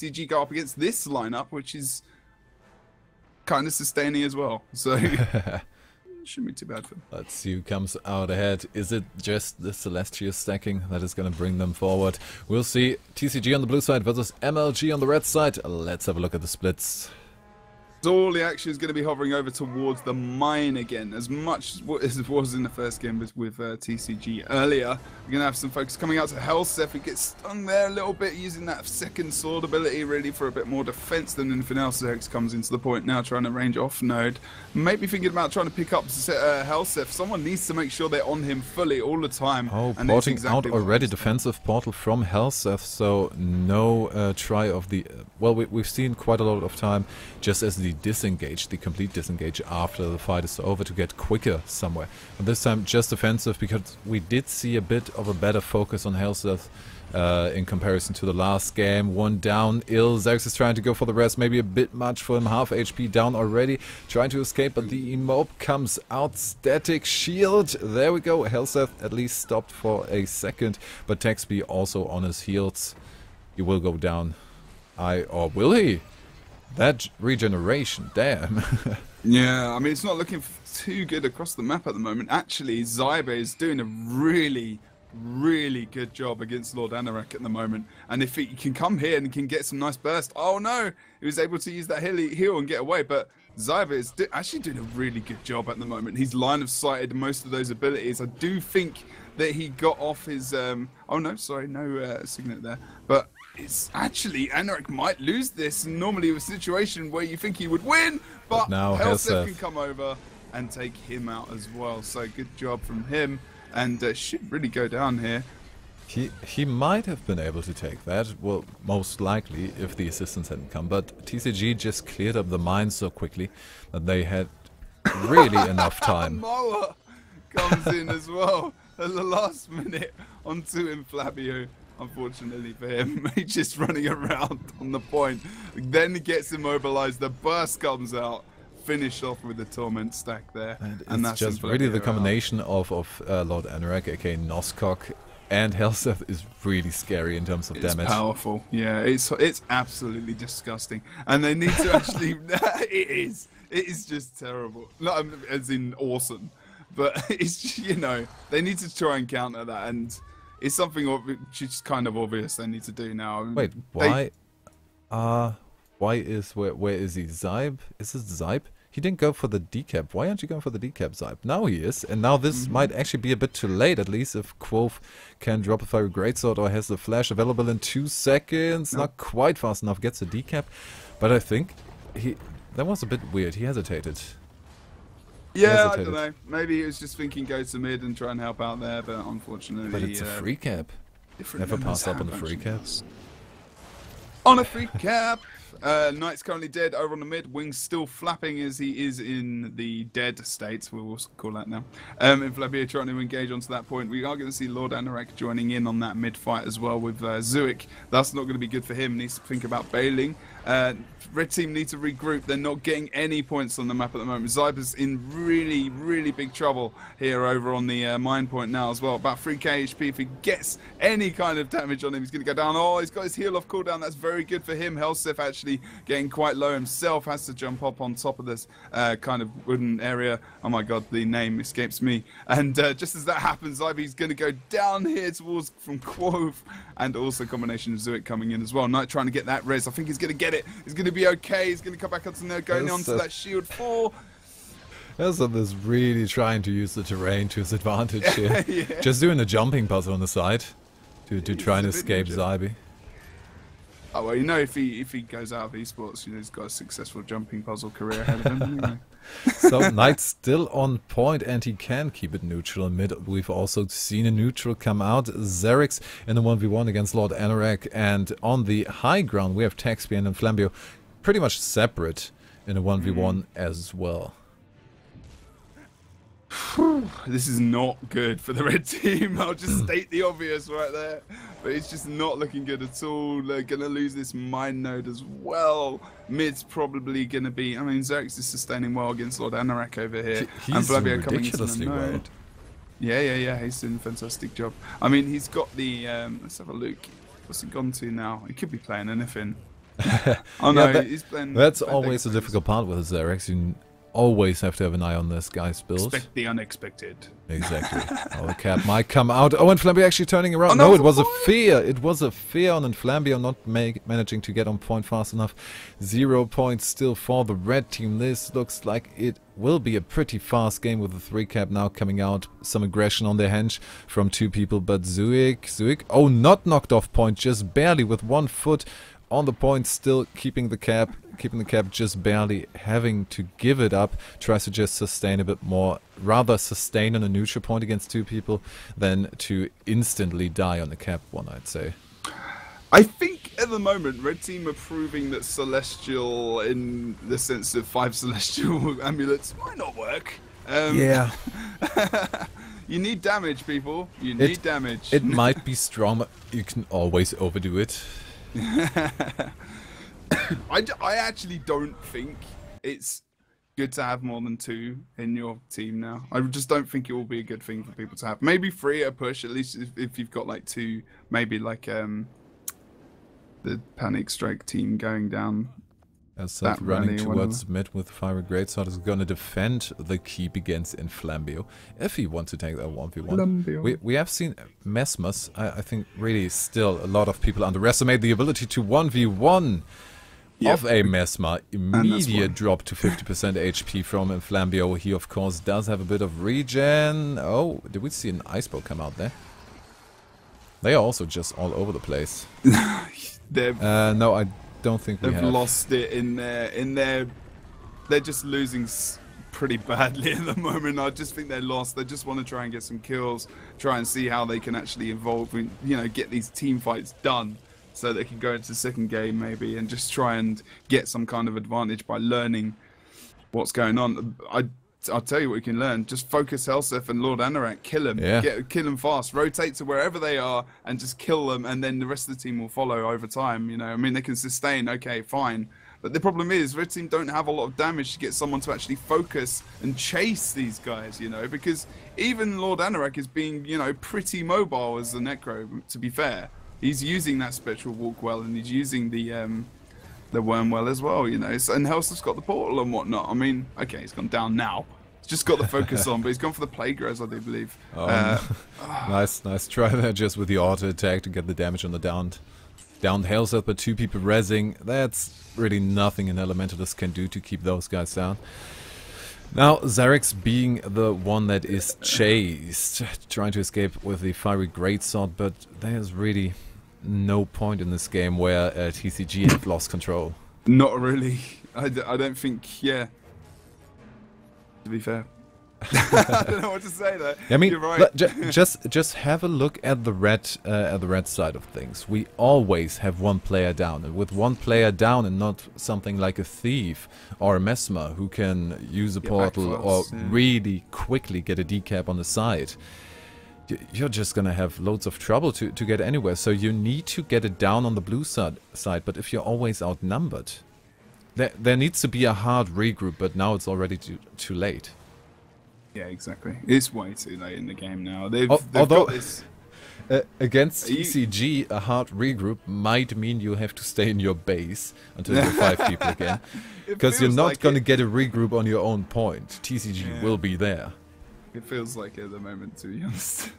TCG go up against this lineup, which is kind of sustaining as well. So shouldn't be too bad for them. Let's see who comes out ahead. Is it just the Celestial stacking that is going to bring them forward? We'll see. TCG on the blue side versus MLG on the red side. Let's have a look at the splits. So all the action is going to be hovering over towards the mine again, as much as it was in the first game with TCG earlier. We're going to have some focus coming out to Helseth, who gets stung there a little bit, using that second sword ability really for a bit more defense than anything else. Xerx comes into the point now, trying to range off node. Maybe thinking about trying to pick up Helseth. Someone needs to make sure they're on him fully all the time. Oh, porting exactly out already defensive portal from Helseth, so no try of the... well, we've seen quite a lot of time just as the disengage, the complete disengage after the fight is over to get quicker somewhere. And this time just defensive, because we did see a bit of a better focus on Helseth in comparison to the last game. One down, ill. Xerx is trying to go for the rest, maybe a bit much for him. Half HP down already, trying to escape, but the emote comes out. Static shield, there we go. Helseth at least stopped for a second, but Texby also on his heels. He will go down. Or will he? That regeneration, damn. Yeah, I mean, it's not looking too good across the map at the moment. Actually, Zyber is doing a really good job against Lord Anorak at the moment. And if he can come here and can get some nice burst, oh no, he was able to use that heal and get away. But Zyber is actually doing a really good job at the moment. He's line of sighted most of those abilities. I do think that he got off his... oh no, sorry, no signet there. But it's actually, Anorak might lose this. Normally a situation where you think he would win, but now Helseth can come over and take him out as well. So good job from him, and should really go down here. He might have been able to take that, well, most likely, if the assistance hadn't come. But TCG just cleared up the mine so quickly that they had really enough time. Moa comes in as well at the last minute onto Inflabio. Unfortunately for him, he's just running around on the point. Then he gets immobilized, the burst comes out, finished off with the Torment stack there. And that's just really the combination of Lord Anorak, aka Noskok, and Helseth is really scary in terms of damage. It's powerful, yeah, it's absolutely disgusting. And they need to actually, it is just terrible. Not as in awesome, but it's, you know, they need to try and counter that, and it's something which is kind of obvious they need to do now. Wait, why? Why is where is he? Zybe? Is this Zybe? He didn't go for the decap. Why aren't you going for the decap, Zybe? Now he is, and now this might actually be a bit too late. At least if Quoth can drop a Fiery Greatsword or has the flash available in 2 seconds, not quite fast enough. Gets a decap, but I think that was a bit weird. He hesitated. Yeah, I don't know. Maybe he was just thinking go to mid and try and help out there, but unfortunately... But it's a free cap. Never passed up on the free caps. On a free cap! Knight's currently dead over on the mid. Wings still flapping as he is in the dead state. We'll call that now. Inflabio trying to engage onto that point. We are going to see Lord Anorak joining in on that mid fight as well with Zuik. That's not going to be good for him. Needs to think about bailing. Red team need to regroup. They're not getting any points on the map at the moment. Zyber's in really big trouble here over on the mine point now as well. About 3k HP. If he gets any kind of damage on him, he's going to go down. Oh, he's got his heal off cooldown. That's very good for him. Helseth actually getting quite low himself. Has to jump up on top of this kind of wooden area. Oh my god, the name escapes me. And just as that happens, Zyber's going to go down here towards from Quoth. And also combination of Zuik coming in as well. Knight trying to get that res. I think he's going to get it. He's going to be okay. He's going to come back up to there, going on to that shield 4. Helseth is really trying to use the terrain to his advantage here. Yeah. Just doing a jumping puzzle on the side to try and escape Zybe. Oh well, you know, if he goes out of esports, you know, he's got a successful jumping puzzle career ahead of him. Anyway. So Knight's still on point, and he can keep it neutral in mid. We've also seen a neutral come out. Xerx in the 1v1 against Lord Anorak, and on the high ground we have Texby and Inflambio pretty much separate in a 1v1 as well. This is not good for the red team. I'll just state the obvious right there. But it's just not looking good at all. They're going to lose this mine node as well. Mid's probably going to be... I mean, Xerx is sustaining well against Lord Anorak over here. He's doing ridiculously well. Yeah. He's doing a fantastic job. I mean, he's got the... let's have a look. What's he gone to now? He could be playing anything. Oh no, yeah, he's playing. that's playing always the Dex difficult part with Xerax. You always have to have an eye on this guy's build. Expect the unexpected. Exactly. Oh, the cat might come out. Oh, and Flambeau actually turning around. Oh, no, no, it was a point. fear. It was a fear on Flambeau not managing to get on point fast enough. 0 points still for the red team. This looks like it will be a pretty fast game with the 3 cap now coming out. Some aggression on their henge from 2 people, but Zuik, oh, not knocked off point, just barely with 1 foot on the point, still keeping the cap, just barely having to give it up. Tries to just sustain a bit more, rather sustain on a neutral point against 2 people than to instantly die on the cap one, I'd say. I think at the moment, Red Team are proving that Celestial, in the sense of 5 Celestial amulets, might not work. Yeah. You need damage, people. You need damage. It might be strong, but you can always overdo it. I actually don't think it's good to have more than 2 in your team now. I just don't think it will be a good thing for people to have. Maybe 3 at a push, at least if you've got like 2, maybe like the Panic Strike team going down. As that running towards mid with Fiery Greatsword is going to defend the keep against Inflambio if he wants to take that 1v1. We have seen Mesmas, I think really still a lot of people underestimate the ability to 1v1 of a Mesma. Immediate drop to 50% HP from Inflambio. He of course does have a bit of regen. Oh, did we see an Icebow come out there? They are also just all over the place. No, I don't think we have. They've lost it in their. They're just losing pretty badly at the moment. I just think they're lost. They just want to try and get some kills, try and see how they can actually evolve and, you know, get these team fights done so they can go into the second game maybe and just try and get some kind of advantage by learning what's going on. I'll tell you what you can learn. Just focus Helseth and Lord Anorak. Kill them. Yeah. Kill them fast. Rotate to wherever they are and just kill them, and then the rest of the team will follow over time. You know, I mean, they can sustain. Okay, fine. But the problem is, Red Team don't have a lot of damage to get someone to actually focus and chase these guys. You know, because even Lord Anorak is being, you know, pretty mobile as the Necro. To be fair, he's using that Spectral Walk well, and he's using the worm well as well, you know. And Helseth's got the portal and whatnot. I mean, okay, he's gone down now. He's just got the focus on, but he's gone for the Plague Res, I do believe. Nice try there just with the auto attack to get the damage on the downed Helseth, but 2 people rezzing. That's really nothing an Elementalist can do to keep those guys down. Now, Xerax being the one that is chased, trying to escape with the Fiery Greatsword, but there's really no point in this game where TCG have lost control. Not really. I don't think, yeah. To be fair. I don't know what to say there. I mean, you're right. just have a look at the red side of things. We always have 1 player down, and with 1 player down and not something like a thief or a Mesmer who can use a portal or really quickly get a decap on the side, you're just gonna have loads of trouble to get anywhere. So you need to get it down on the blue side. But if you're always outnumbered, there needs to be a hard regroup. But now it's already too late. Yeah, exactly. It's way too late in the game now. They've got this. Against TCG, a hard regroup might mean you have to stay in your base until you're 5 people again, because you're not gonna get a regroup on your own point. TCG will be there. It feels like it at the moment, to be honest.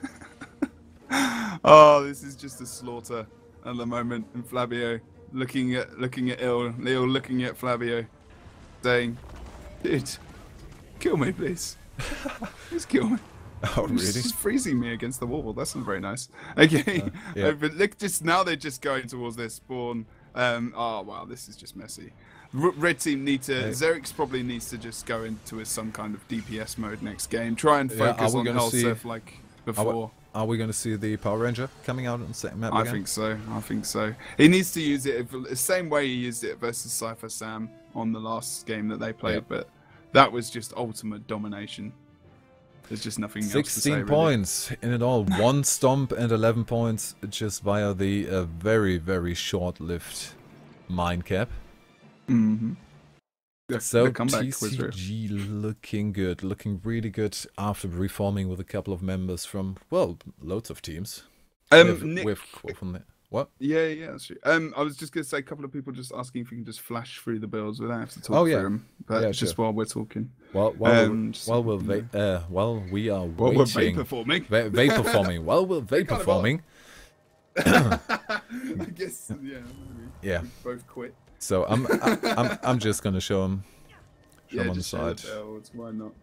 Oh, this is just a slaughter at the moment. And Flavio looking at Leo looking at Flavio, saying, "Dude, kill me, please. Just kill me." Oh, really? Just freezing me against the wall. That's not very nice. Okay, yeah. But look, now they're just going towards their spawn. Oh wow, this is just messy. Red Team need to. Xerax probably needs to just go into some kind of DPS mode next game. Try and focus on Helseth like before. Are we going to see the Power Ranger coming out on the second map again? I think so. I think so. He needs to use it the same way he used it versus Cypher Sam on the last game that they played. But that was just ultimate domination. There's just nothing else to say. 16 points in it all. 1 stomp and 11 points just via the very, very short-lived mine cap. Mm-hmm. So TCG looking good, looking really good after reforming with a couple of members from, well, loads of teams. Nick, with What? Yeah, yeah, that's true. I was just gonna say, a couple of people just asking if you can just flash through the builds without having to talk Oh, through yeah. them, but Yeah, just sure. while we're talking. Well, Just so while we can, we are while we're waiting, vape-performing. vape-performing, while we're They kind of are. vape-performing, I guess, yeah. Maybe. yeah. We both quit. So I'm just gonna show him on the Just show side. the builds, why not?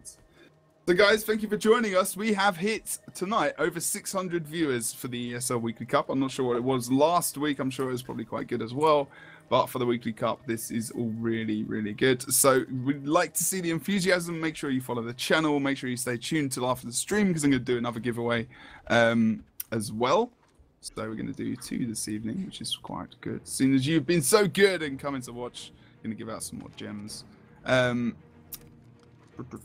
So guys, thank you for joining us. We have hit tonight over 600 viewers for the ESL Weekly Cup. I'm not sure what it was last week. I'm sure it was probably quite good as well. But for the Weekly Cup, this is all really, really good. So we'd like to see the enthusiasm. Make sure you follow the channel. Make sure you stay tuned till after the stream because I'm going to do another giveaway as well. So we're going to do 2 this evening, which is quite good. Seeing as you've been so good and coming to watch, I'm going to give out some more gems.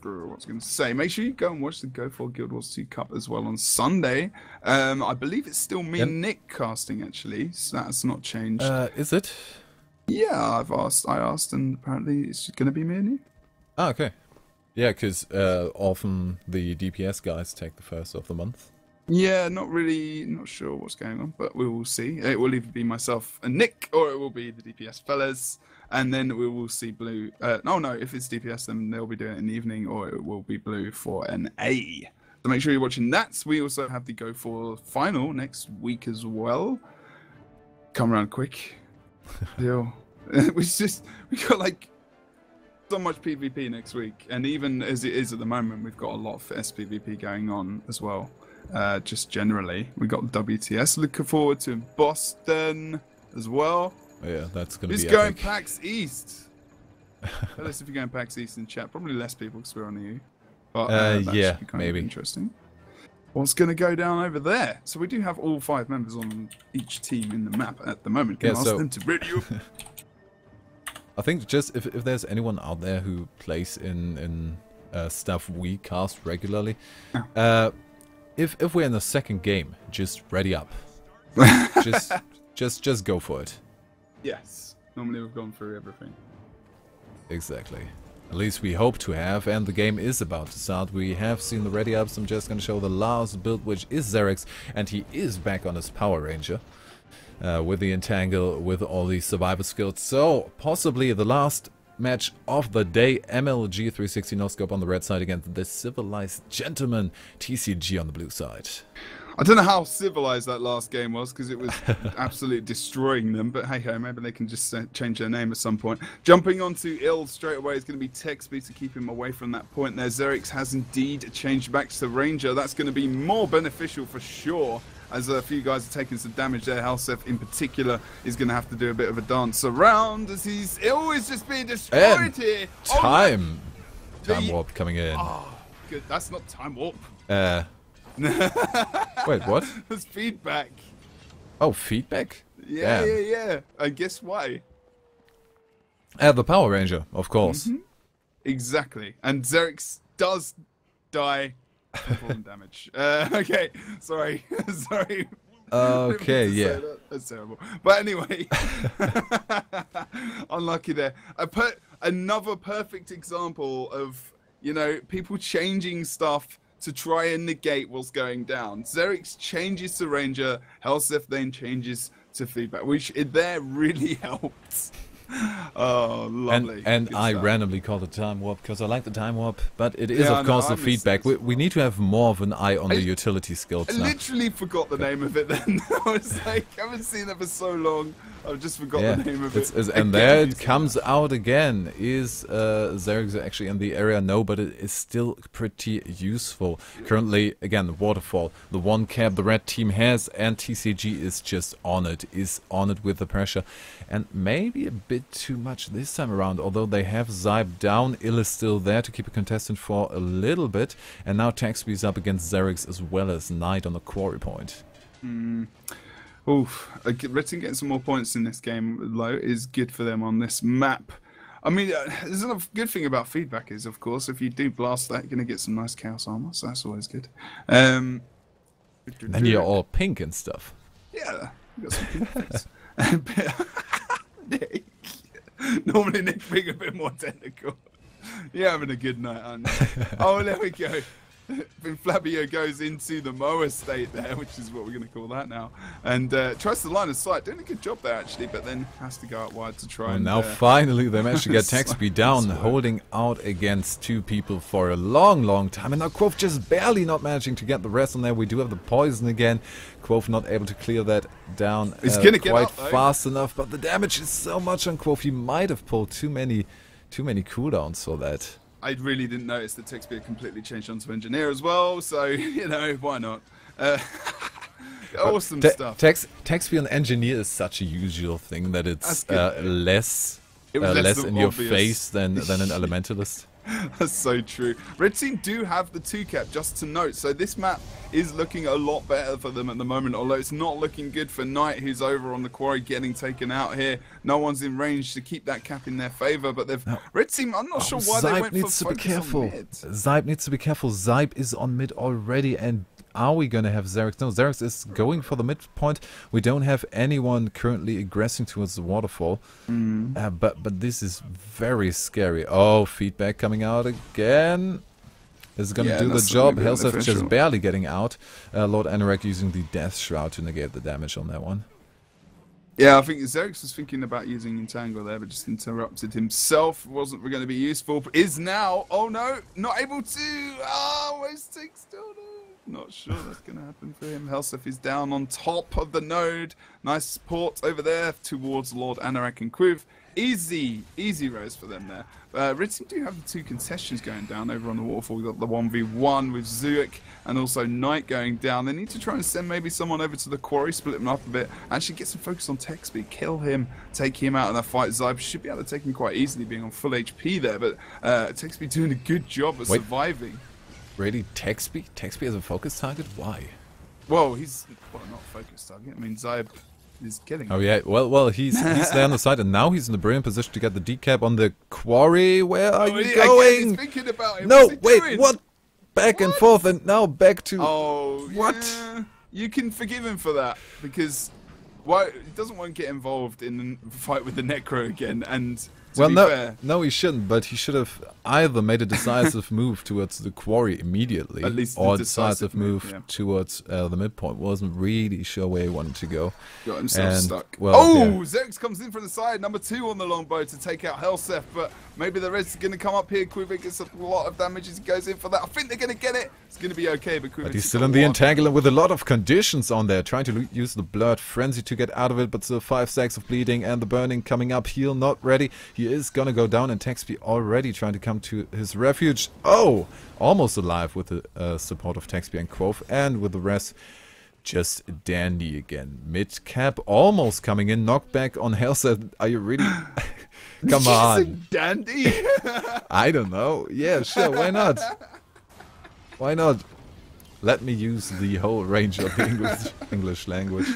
What's going to say? Make sure you go and watch the Go for Guild Wars 2 Cup as well on Sunday. I believe it's still me and Nick casting actually, so that's not changed. Is it? Yeah, I asked, and apparently it's going to be me and you. Ah, okay. Yeah, because often the DPS guys take the first of the month. Yeah, not sure what's going on, but we will see. It will either be myself and Nick, or it will be the DPS fellas. And then we will see Blue. No, if it's DPS, then they'll be doing it in the evening, or it will be Blue for an A. So make sure you're watching that. We also have the Go For final next week as well. Come around quick. Deal. We got like so much PvP next week, and even as it is at the moment, we've got a lot of sPVP going on as well. Just generally, we got WTS. Looking forward to Boston as well. Oh, yeah, that's going to be Just going epic. PAX East. Tell us if you're going PAX East in chat. Probably less people because we're on EU. But that yeah, should be kind maybe. of interesting. What's going to go down over there? So we do have all 5 members on each team in the map at the moment. Can Yeah, ask so- them to radio. I think just if there's anyone out there who plays in stuff we cast regularly, if we're in the second game, just ready up. just go for it. Yes. Normally we've gone through everything. Exactly. At least we hope to have, and the game is about to start. We have seen the ready ups. I'm just going to show the last build, which is Xerix, and he is back on his Power Ranger. With the Entangle, with all these survival skills. So, possibly the last match of the day. MLG 360 no scope on the red side against the Civilized Gentleman. TCG on the blue side. I don't know how civilized that last game was because it was absolutely destroying them. But hey ho, maybe they can just change their name at some point. Jumping onto Ill straight away is going to be Texby to keep him away from that point there. Xerix has indeed changed back to the Ranger. That's going to be more beneficial for sure, as a few guys are taking some damage there. Halsef in particular is going to have to do a bit of a dance around as he's always just being destroyed here. Time warp coming in. Oh, good. That's not time warp. Wait, what? That's feedback. Oh, feedback? Yeah, yeah. I guess why. The Power Ranger, of course. Mm-hmm. Exactly. And Xerix does die from falling damage. Okay, sorry. Sorry. Okay, yeah. That's terrible. But anyway, unlucky there. I put another perfect example of, you know, people changing stuff to try and negate what's going down. Xerix changes to Ranger, Halsef then changes to feedback, which there really helps. Oh, lovely. And I stuff. randomly called it time warp because I like the time warp, but it is Yeah, of course no, the I feedback. We need to have more of an eye on the utility skills I now. literally forgot the name of it then. I was like, I haven't seen that for so long. I've just forgot the name of it. And there it comes out again. Is Xerix actually in the area? No, but it is still pretty useful. Currently, again, Waterfall, the one cap the red team has, and TCG is just on it. Is on it with the pressure. And maybe a bit too much this time around, although they have Zybe down. Ill is still there to keep a contestant for a little bit. And now Taxby is up against Xerix as well as Knight on the quarry point. Oof. Written getting some more points in this game, though, is good for them on this map. I mean, there's a good thing about feedback is, of course, if you do blast that, you're going to get some nice Chaos Armor, so that's always good. And you're all pink and stuff. Yeah, you got some pink things. Nick. Normally Nick being a bit more technical. You're having a good night, aren't you? Oh, there we go. Flabio goes into the Moa state there, which is what we're going to call that now, and tries to line of sight. Doing a good job there, actually, but then has to go out wide to try and... now finally they managed to get Taxby down, holding out against 2 people for a long time. And now Quoth just barely not managing to get the rest on there. We do have the poison again. Quoth not able to clear that down quite fast enough, but the damage is so much on Quoth. He might have pulled too many cooldowns for that. I really didn't notice that Texby had completely changed onto Engineer as well, so, you know, why not? Awesome stuff. Texby on Engineer is such a usual thing that it's less in your face than an Elementalist. That's so true. Red team do have the 2-cap, just to note, so this map is looking a lot better for them at the moment, although it's not looking good for Knight, who's over on the quarry getting taken out here. No one's in range to keep that cap in their favor, but they've... Red team, I'm not sure why they went for focus on mid. Zybe needs to be careful. Zybe is on mid already, and are we going to have Xerix? No, Xerix is going for the midpoint. We don't have anyone currently aggressing towards the waterfall. But this is very scary. Oh, feedback coming out again. Is going to do the job. Hellseth just barely getting out. Lord Anorak using the Death Shroud to negate the damage on that one. Yeah, I think Xerix was thinking about using Entangle there, but just interrupted himself. Wasn't going to be useful. Is now. Oh no, not able to. Oh, where's Tix still? Not sure that's going to happen for him. Helseth is down on top of the node. Nice support over there towards Lord Anorak and Quiv. Easy rose for them there. Red team do have the 2 concessions going down over on the waterfall. We've got the 1v1 with Zuik and also Knight going down. They need to try and send maybe someone over to the quarry, split them up a bit, actually get some focus on Texby, kill him, take him out in that fight. Zybe should be able to take him quite easily, being on full HP there, but Texby doing a good job at surviving. Really, Texby? Texby as a focus target? Why? Well, he's not a focus target. I mean, Zybe is killing him. Oh yeah, well, he's there on the side, and now he's in a brilliant position to get the decap on the quarry. Where are you going? He's thinking about him. No, wait, what? Back and forth, and now back to... Oh, what? Yeah. You can forgive him for that, because he doesn't want to get involved in the fight with the Necro again, and... Well, no, he shouldn't, but he should have either made a decisive move towards the quarry immediately, at least or a decisive move towards the midpoint. Wasn't really sure where he wanted to go. Got himself stuck. Well, Xerix comes in from the side, number 2 on the longbow to take out Helseth, but maybe the Reds are going to come up here. Quivik gets a lot of damage as he goes in for that. I think they're going to get it. It's going to be okay, but he's still in the entanglement with a lot of conditions on there, trying to use the Blurred Frenzy to get out of it, but still 5 stacks of bleeding and the burning coming up. Heal not ready. He is going to go down, and Texby already trying to come to his refuge. Oh, almost alive with the support of Texby and Quoth, and with the rest just dandy again. Mid cap almost coming in. Knockback on Hellseth. Are you really? Come on. Dandy? I don't know. Yeah, sure. Why not? Why not? Let me use the whole range of the English language.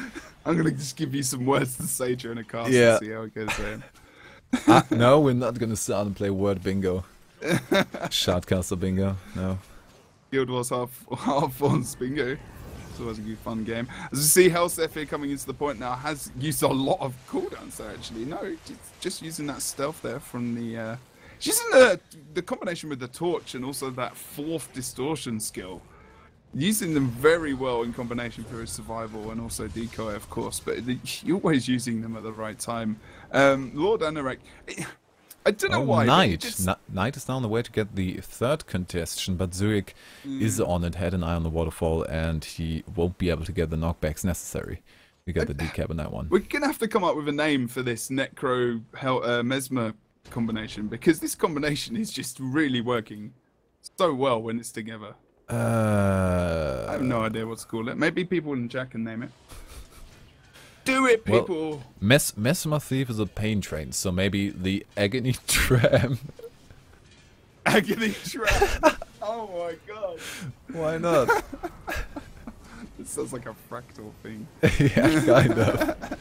I'm going to just give you some words to say during a cast and see how it goes there. No, we're not going to start and play word bingo. Shardcaster bingo, no. Guild Wars half Forms bingo. It's always a good fun game. As you see, Helseth here coming into the point now has used a lot of cooldowns there actually. No, just using that stealth there from the... using the combination with the torch and also that 4th distortion skill. Using them very well in combination for his survival and also decoy, of course, but you're always using them at the right time. Lord Anorak, I don't know why. Knight is now on the way to get the 3rd contestation, but Zurich is on it, had an eye on the waterfall, and he won't be able to get the knockbacks necessary to get the decap on that one. We're going to have to come up with a name for this Necro Mesmer combination, because this combination is just really working so well when it's together. I have no idea what to call it. Maybe people in chat can name it. Do it, people! Well, Mesmer Thief is a pain train, so maybe the Agony Tram. Agony Tram? Oh my god. Why not? It sounds like a fractal thing. Yeah, kind of.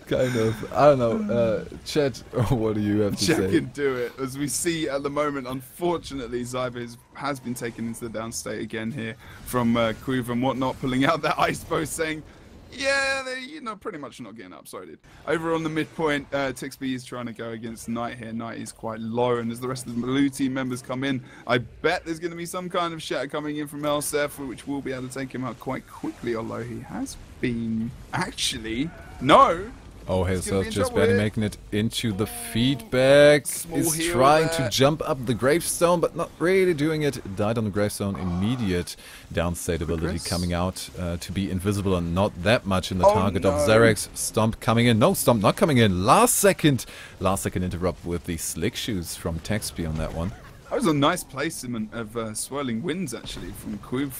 Kind of. I don't know. Chat, what do you have to say? Chat can do it. As we see at the moment, unfortunately, Zybe has been taken into the down state again here from Quiv and whatnot, pulling out that ice bow saying, Yeah, they're pretty much not getting up. Sorry, dude. Over on the midpoint, Tixby is trying to go against Knight here. Knight is quite low, and as the rest of the blue team members come in, I bet there's going to be some kind of shatter coming in from LSF, which will be able to take him out quite quickly, although he has been... Actually, no! Oh, Hazel's just barely making it into the feedback. Is trying to jump up the gravestone, but not really doing it. Died on the gravestone. Immediate downstate ability coming out to be invisible and not that much in the target of Xerax. Stomp coming in. No, Stomp not coming in. Last second interrupt with the slick shoes from Texby on that one. That was a nice placement of Swirling Winds, actually, from Quiv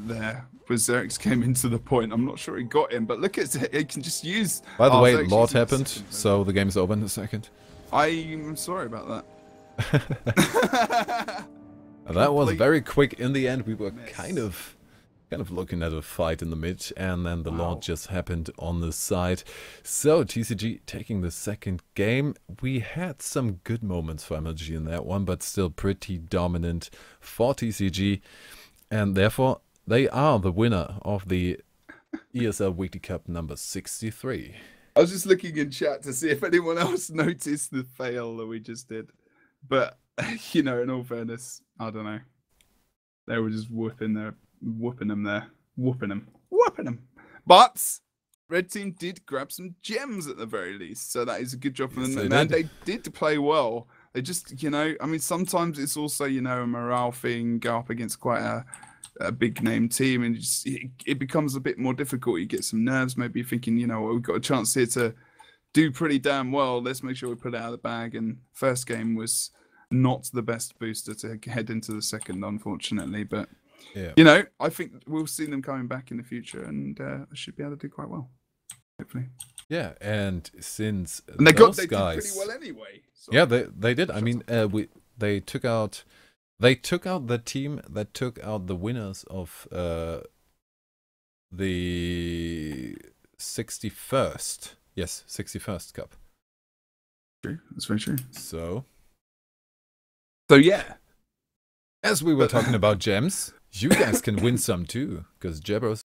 there. Xerax came into the point. I'm not sure he got him, but look at it. He can just use... By the way, Lord happened, so the game is over in a second. I'm sorry about that. That was very quick. In the end, we were kind of looking at a fight in the mid, and then the Lord just happened on the side. So TCG taking the second game. We had some good moments for MLG in that one, but still pretty dominant for TCG, and therefore they are the winner of the ESL Weekly Cup number 63. I was just looking in chat to see if anyone else noticed the fail that we just did. But, you know, in all fairness, I don't know. They were just whooping them there. Whooping them. But Red Team did grab some gems at the very least. So that is a good job for them. And they did play well. They just, you know, I mean, sometimes it's also, you know, a morale thing, go up against quite a big name team, and it becomes a bit more difficult. You get some nerves, maybe thinking, you know, we've got a chance here to do pretty damn well. Let's make sure we put it out of the bag. And first game was not the best booster to head into the second, unfortunately. But, you know, I think we'll see them coming back in the future, and they should be able to do quite well, hopefully. Yeah, and since they did pretty well anyway. So. Yeah, they did. I mean, they took out the team that took out the winners of the 61st. Yes, 61st Cup. True. That's very true. So yeah. As we were talking about gems, you guys can win some too, because Jebro